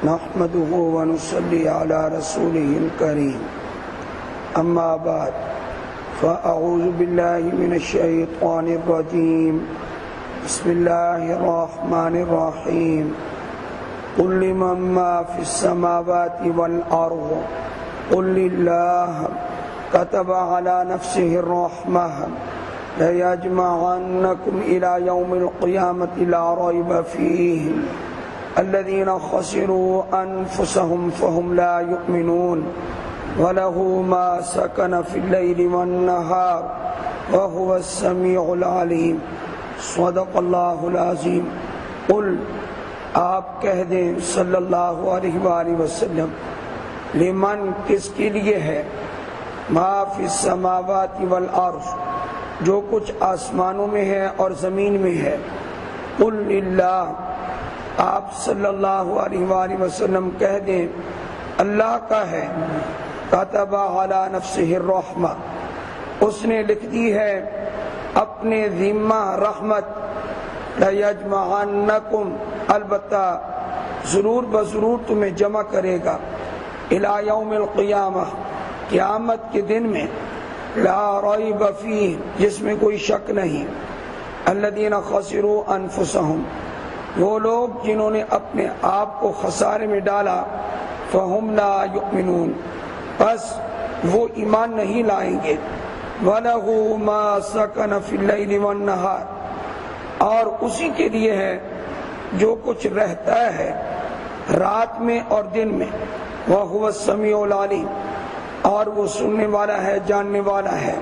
نحمده ونصلي على رسوله الكريم أما بعد فأعوذ بالله من الشيطان الرجيم بسم الله الرحمن الرحيم قل لمن ما في السماوات والأرض قل لله كتب على نفسه الرحمة ليجمعنكم إلى يوم القيامة لا ريب فيه الذين خسروا أنفسهم فهم لا يؤمنون وله ما سكن في الليل والنهار وهو السميع العليم صدق اللہ العظیم. قل آپ کہہ دیں صلی اللہ علیہ وآلہ وسلم لمن کس کے لیے ہے ما فی السماوات والارض جو کچھ آسمانوں میں ہے اور زمین میں ہے. قل للہ آپ صلی اللہ علیہ وآلہ وسلم کہہ دیں اللہ کا ہے. کتب علی نفسہ الرحمہ اس نے لکھ دی ہے اپنے ذمہ رحمت. لیجمعنکم البتہ ضرور بضرور تمہیں جمع کرے گا الی یوم القیامہ قیامت کے دن میں لا ریب فیہ جس میں کوئی شک نہیں. الذین خسروا انفسہم وہ لوگ جنہوں نے اپنے آپ کو خسارے میں ڈالا. فہم لا یؤمنون بس وہ ایمان نہیں لائیں گے. وَلَهُ مَا سَكَنَ فِي اللَّيْلِ وَالنَّهَارِ اور اسی کے لیے ہے جو کچھ رہتا ہے رات میں اور دن میں. وَهُوَ السَّمِيعُ الْعَلِيمُ اور وہ سننے والا ہے جاننے والا ہے.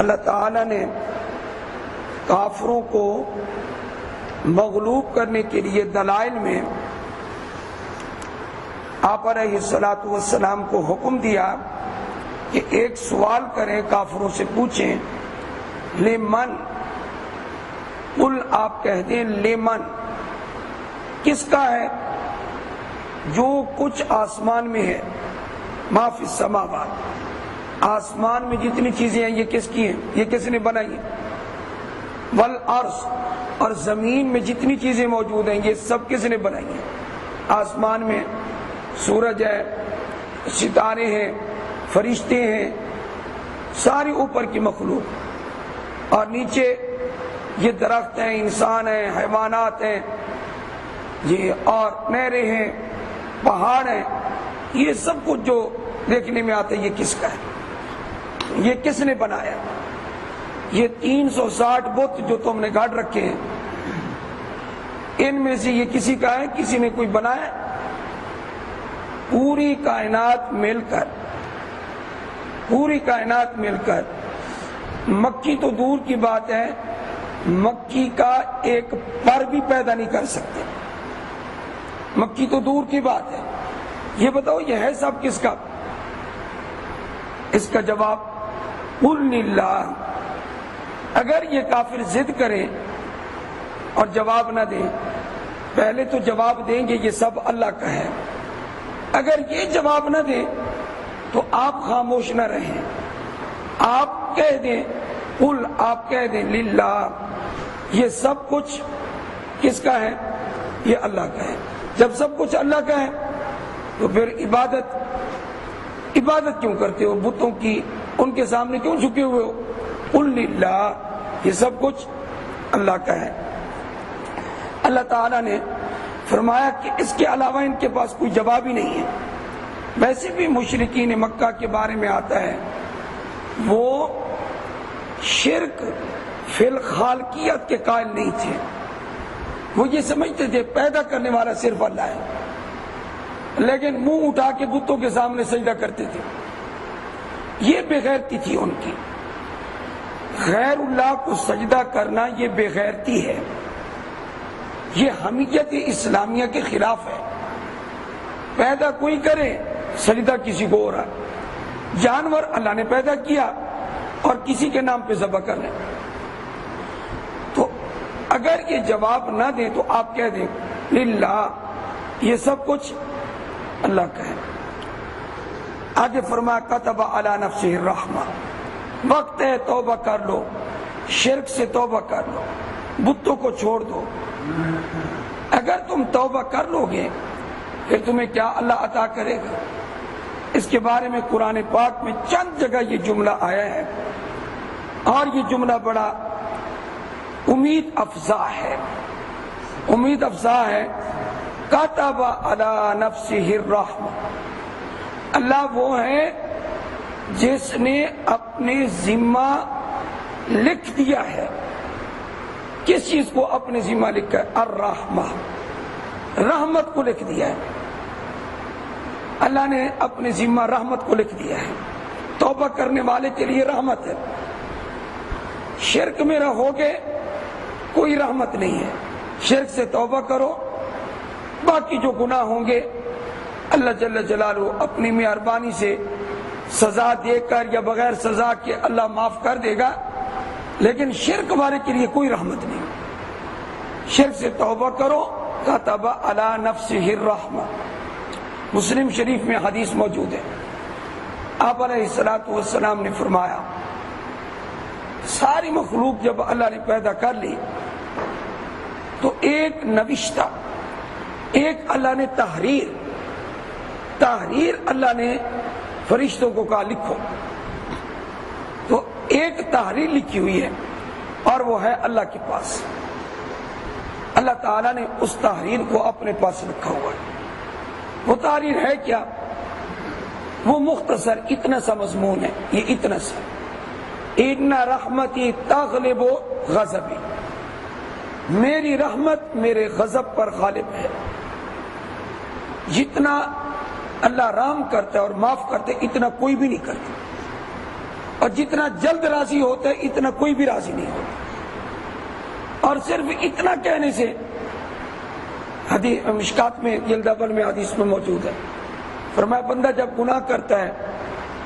اللہ تعالیٰ نے کافروں کو مغلوب کرنے کے لیے دلائل میں آپ علیہ السلام کو حکم دیا کہ ایک سوال کریں کافروں سے پوچھیں لمن. قل آپ کہہ دیں لمن کس کا ہے جو کچھ آسمان میں ہے. ما فی السماوات آسمان میں جتنی چیزیں ہیں یہ کس کی ہیں یہ کس نے بنائی ہیں. والارض اور زمین میں جتنی چیزیں موجود ہیں یہ سب کس نے بنائی ہیں. آسمان میں سورج ہے ستارے ہیں فرشتے ہیں ساری اوپر کی مخلوق اور نیچے یہ درخت ہیں انسان ہیں حیوانات ہیں یہ اور نہریں ہیں پہاڑ ہیں. یہ سب کچھ جو دیکھنے میں آتا ہے یہ کس کا ہے یہ کس نے بنایا. یہ 360 بت جو تم نے گاڑ رکھے ہیں ان میں سے یہ کسی کا ہے کسی نے کوئی بنایا. پوری کائنات مل کر مکی تو دور کی بات ہے مکی کا ایک پر بھی پیدا نہیں کر سکتے. مکی تو دور کی بات ہے. یہ بتاؤ یہ ہے سب کس کا. اس کا جواب قل للہ. اگر یہ کافر ضد کریں اور جواب نہ دیں پہلے تو جواب دیں گے یہ سب اللہ کا ہے. اگر یہ جواب نہ دیں تو آپ خاموش نہ رہیں. آپ کہہ دیں قل آپ کہہ دیں للہ یہ سب کچھ کس کا ہے یہ اللہ کا ہے. جب سب کچھ اللہ کا ہے تو پھر عبادت کیوں کرتے ہو بتوں کی ان کے سامنے کیوں جھکے ہوئے ہو. قل للہ یہ سب کچھ اللہ کا ہے. اللہ تعالیٰ نے فرمایا کہ اس کے علاوہ ان کے پاس کوئی جواب ہی نہیں ہے. ویسے بھی مشرکین مکہ کے بارے میں آتا ہے وہ شرک فی الخالقیت کے قائل نہیں تھے. وہ یہ سمجھتے تھے پیدا کرنے والا صرف اللہ ہے لیکن منہ اٹھا کے بتوں کے سامنے سجدہ کرتے تھے. یہ بے غیرتی تھی ان کی. غیر اللہ کو سجدہ کرنا یہ بے غیرتی ہے. یہ حمیت اسلامیہ کے خلاف ہے. پیدا کوئی کرے سجدہ کسی کو ہو رہا. جانور اللہ نے پیدا کیا اور کسی کے نام پہ ذبح کر رہے. تو اگر یہ جواب نہ دیں تو آپ کہہ دیں للہ یہ سب کچھ اللہ کا ہے. آگے فرمایا کتب علی نفسہ الرحمہ وقت ہے توبہ کر لو شرک سے توبہ کر لو بتوں کو چھوڑ دو. اگر تم توبہ کر لو گے پھر تمہیں کیا اللہ عطا کرے گا؟ اس کے بارے میں قرآن پاک میں چند جگہ یہ جملہ آیا ہے، اور یہ جملہ بڑا امید افزا ہے، امید افزا ہے۔ کتب علی نفسہ الرحمہ، اللہ وہ ہے جس نے اپنے ذمہ لکھ دیا ہے۔ کس چیز کو اپنے ذمہ لکھا ہے؟ الرحمہ، رحمت کو لکھ دیا ہے۔ اللہ نے اپنے ذمہ رحمت کو لکھ دیا ہے، توبہ کرنے والے کے لیے رحمت ہے۔ شرک میں رہو گے کوئی رحمت نہیں ہے، شرک سے توبہ کرو، باقی جو گناہ ہوں گے اللہ جل جلالہ اپنی مہربانی سے سزا دے کر یا بغیر سزا کے اللہ معاف کر دے گا، لیکن شرک والے کے لیے کوئی رحمت نہیں۔ شرک سے توبہ کرو، کتب علی نفسہ الرحمہ۔ مسلم شریف میں حدیث موجود ہے، آپ علیہ الصلوۃ والسلام نے فرمایا ساری مخلوق جب اللہ نے پیدا کر لی تو ایک نوشتہ، ایک اللہ نے تحریر اللہ نے فرشتوں کو کہا لکھو، تو ایک تحریر لکھی ہوئی ہے اور وہ ہے اللہ کے پاس۔ اللہ تعالیٰ نے اس تحریر کو اپنے پاس رکھا ہوا ہے۔ وہ تحریر ہے کیا؟ وہ مختصر اتنا سا مضمون ہے، یہ اتنا سا، ان رحمتی تغلب غضبی، میری رحمت میرے غضب پر غالب ہے۔ جتنا اللہ رحم کرتا ہے اور معاف کرتا ہے اتنا کوئی بھی نہیں کرتا، اور جتنا جلد راضی ہوتا ہے اتنا کوئی بھی راضی نہیں ہوتا۔ اور صرف اتنا کہنے سے، حدیث مشکات میں جلد اول میں حدیث میں موجود ہے، فرمایا بندہ جب گناہ کرتا ہے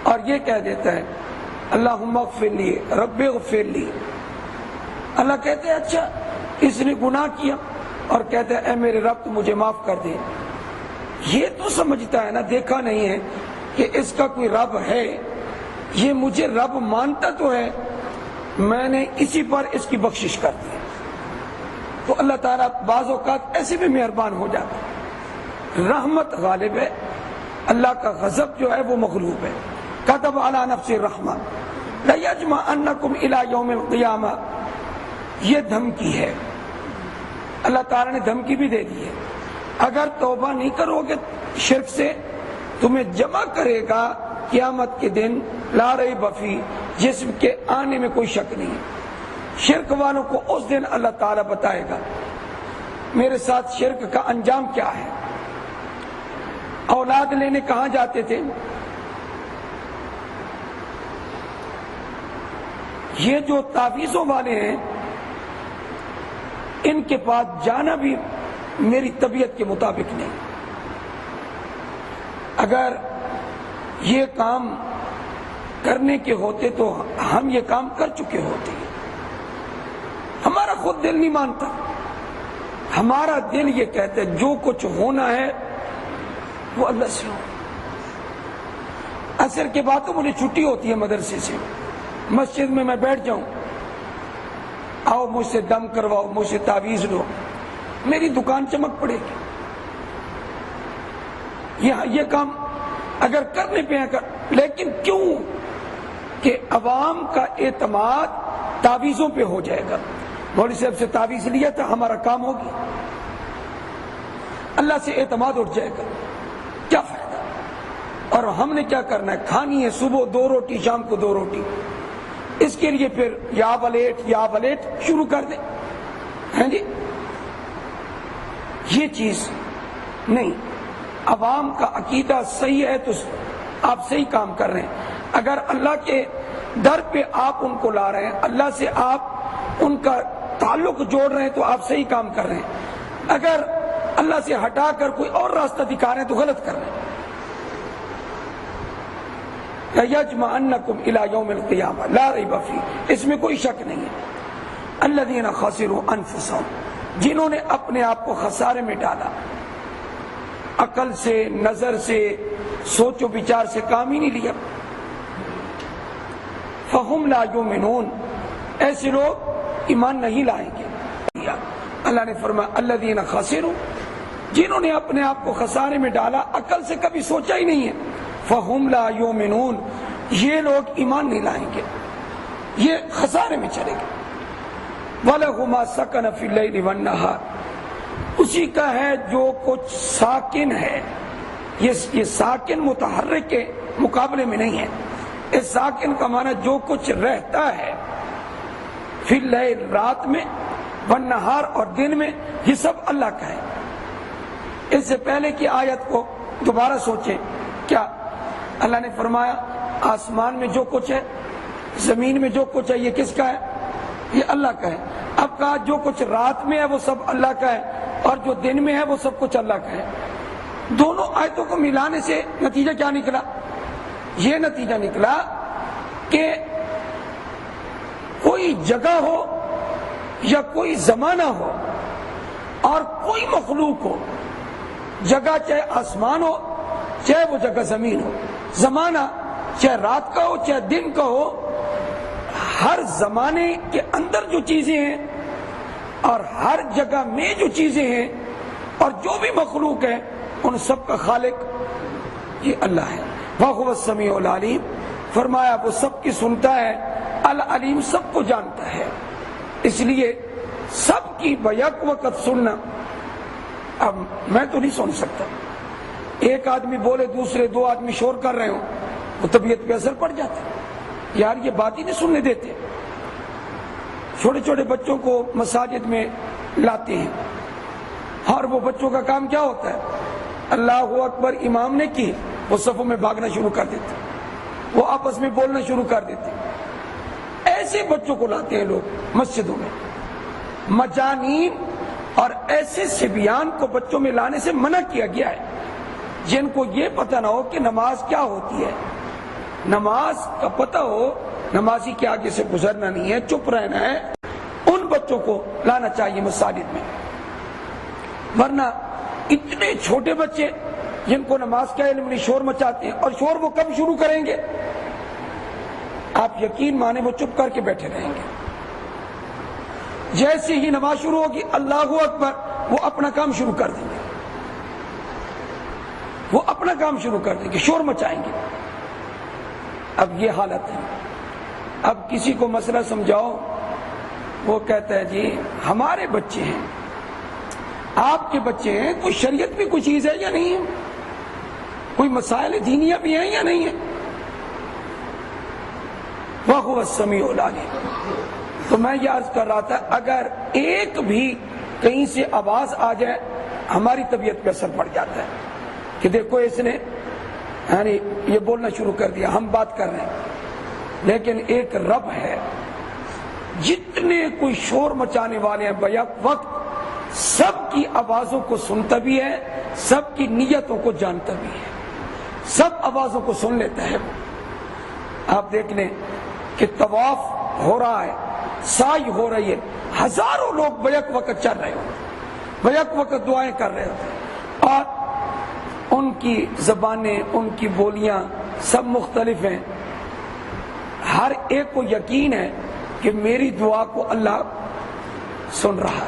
اور یہ کہہ دیتا ہے اللہم اغفر لی، رب اغفر لی، اللہ کہتے ہیں اچھا اس نے گناہ کیا اور کہتا ہے اے میرے رب تو مجھے معاف کر دے، یہ تو سمجھتا ہے نا، دیکھا نہیں ہے کہ اس کا کوئی رب ہے، یہ مجھے رب مانتا تو ہے، میں نے اسی پر اس کی بخشش کر دی۔ تو اللہ تعالیٰ بعض اوقات ایسے بھی مہربان ہو جاتا ہے، رحمت غالب ہے، اللہ کا غضب جو ہے وہ مغلوب ہے۔ کتب علی نفسہ الرحمہ لیجمعنکم الی یوم القیامہ، یہ دھمکی ہے، اللہ تعالیٰ نے دھمکی بھی دے دی ہے، اگر توبہ نہیں کرو گے شرک سے تمہیں جمع کرے گا قیامت کے دن، لا ریب فیہ، جسم کے آنے میں کوئی شک نہیں ہے۔ شرک والوں کو اس دن اللہ تعالیٰ بتائے گا میرے ساتھ شرک کا انجام کیا ہے۔ اولاد لینے کہاں جاتے تھے؟ یہ جو تعویذوں والے ہیں ان کے پاس جانا بھی میری طبیعت کے مطابق نہیں۔ اگر یہ کام کرنے کے ہوتے تو ہم یہ کام کر چکے ہوتے، ہمارا خود دل نہیں مانتا، ہمارا دل یہ کہتا ہے جو کچھ ہونا ہے وہ اللہ سے ہو۔ عصر کے بعد تو مجھے چھٹی ہوتی ہے مدرسے سے، مسجد میں بیٹھ جاؤں، آؤ مجھ سے دم کرواؤ، مجھ سے تعویذ لو، میری دکان چمک پڑے گی۔ یہ کام اگر کرنے پہ کر، لیکن کیوں کہ عوام کا اعتماد تعویذوں پہ ہو جائے گا، مولوی صاحب سے تعویذ لیا تھا ہمارا کام ہوگی، اللہ سے اعتماد اٹھ جائے گا، کیا فائدہ؟ اور ہم نے کیا کرنا ہے؟ کھانی ہے صبح 2 روٹی، شام کو 2 روٹی، اس کے لیے پھر یا ولیٹ شروع کر دیں، ہیں جی؟ یہ چیز نہیں، عوام کا عقیدہ صحیح ہے تو آپ صحیح کام کر رہے ہیں، اگر اللہ کے در پہ آپ ان کو لا رہے ہیں، اللہ سے آپ ان کا تعلق جوڑ رہے ہیں تو آپ صحیح کام کر رہے ہیں، اگر اللہ سے ہٹا کر کوئی اور راستہ دکھا رہے ہیں تو غلط کر رہے ہیں۔ یجمعنکم الی یوم القیامہ لا ریب فیہ، اس میں کوئی شک نہیں ہے۔ الذین خسروا انفسہم، جنہوں نے اپنے آپ کو خسارے میں ڈالا، عقل سے، نظر سے، سوچ و بچار سے کام ہی نہیں لیا، فہم لا یؤمنون، ایسے لوگ ایمان نہیں لائیں گے۔ اللہ نے فرمایا الذین خسروا جنہوں نے اپنے آپ کو خسارے میں ڈالا، عقل سے کبھی سوچا ہی نہیں ہے، فَهُمْ لَا يُؤْمِنُونَ، یہ لوگ ایمان نہیں لائیں گے، یہ خسارے میں چلے گے۔ وَلَهُ مَا سَكَنَ فِي اللَّيْلِ وَالنَّهَارِ، اسی کا ہے جو کچھ ساکن ہے، یہ ساکن متحرک کے مقابلے میں نہیں ہے، اس ساکن کا معنی جو کچھ رہتا ہے، فی اللیل رات میں، والنہار اور دن میں، یہ سب اللہ کا ہے۔ اس سے پہلے کی آیت کو دوبارہ سوچیں، کیا اللہ نے فرمایا آسمان میں جو کچھ ہے، زمین میں جو کچھ ہے، یہ کس کا ہے؟ یہ اللہ کا ہے۔ اب کہا جو کچھ رات میں ہے وہ سب اللہ کا ہے، اور جو دن میں ہے وہ سب کچھ اللہ کا ہے۔ دونوں آیتوں کو ملانے سے نتیجہ کیا نکلا؟ یہ نتیجہ نکلا کہ کوئی جگہ ہو یا کوئی زمانہ ہو اور کوئی مخلوق ہو، جگہ چاہے آسمان ہو چاہے وہ جگہ زمین ہو، زمانہ چاہے رات کا ہو چاہے دن کا ہو، ہر زمانے کے اندر جو چیزیں ہیں اور ہر جگہ میں جو چیزیں ہیں اور جو بھی مخلوق ہے، ان سب کا خالق یہ اللہ ہے۔ وَهُوَ السَّمِيعُ الْعَلِيمُ، فرمایا وہ سب کی سنتا ہے، العلیم سب کو جانتا ہے۔ اس لیے سب کی بیک وقت سننا، اب میں تو نہیں سن سکتا، ایک آدمی بولے دوسرے دو آدمی شور کر رہے ہوں، وہ طبیعت پہ اثر پڑ جاتا ہے، یار یہ بات ہی نہیں سننے دیتے۔ چھوٹے چھوٹے بچوں کو مساجد میں لاتے ہیں اور وہ بچوں کا کام کیا ہوتا ہے؟ اللہ اکبر امام نے کی، وہ صفوں میں بھاگنا شروع کر دیتے، وہ آپس میں بولنا شروع کر دیتے۔ ایسے بچوں کو لاتے ہیں لوگ مسجدوں میں، مجانین اور ایسے صبیان کو بچوں میں لانے سے منع کیا گیا ہے، جن کو یہ پتہ نہ ہو کہ نماز کیا ہوتی ہے، نماز کا پتہ ہو، نمازی کے آگے سے گزرنا نہیں ہے، چپ رہنا ہے، ان بچوں کو لانا چاہیے مساجد میں۔ ورنہ اتنے چھوٹے بچے جن کو نماز کا علم نہیں، شور مچاتے ہیں، اور شور وہ کب شروع کریں گے؟ آپ یقین مانے وہ چپ کر کے بیٹھے رہیں گے، جیسے ہی نماز شروع ہوگی اللہ اکبر، وہ اپنا کام شروع کر دیں گے، وہ اپنا کام شروع کر دیں گے، شور مچائیں گے۔ اب یہ حالت ہے۔ اب کسی کو مسئلہ سمجھاؤ، وہ کہتا ہے جی ہمارے بچے ہیں، آپ کے بچے ہیں، کوئی شریعت بھی کوئی چیز ہے یا نہیں ہے، کوئی مسائل دینیہ بھی ہیں یا نہیں ہے؟ وَهُوَ السَّمِيعُ الْعَلِيمُ۔ تو میں یہ عرض کر رہا تھا، اگر ایک بھی کہیں سے آواز آ جائے ہماری طبیعت پہ اثر پڑ جاتا ہے کہ دیکھو اس نے یعنی یہ بولنا شروع کر دیا، ہم بات کر رہے ہیں، لیکن ایک رب ہے، جتنے کوئی شور مچانے والے ہیں بیک وقت سب کی آوازوں کو سنتا بھی ہے، سب کی نیتوں کو جانتا بھی ہے، سب آوازوں کو سن لیتا ہے۔ آپ دیکھ لیں کہ طواف ہو رہا ہے، سعی ہو رہی ہے، ہزاروں لوگ بیک وقت چل رہے ہوتے، بیک وقت دعائیں کر رہے ہوتے، اور ان کی زبانیں، ان کی بولیاں سب مختلف ہیں، ہر ایک کو یقین ہے کہ میری دعا کو اللہ سن رہا ہے۔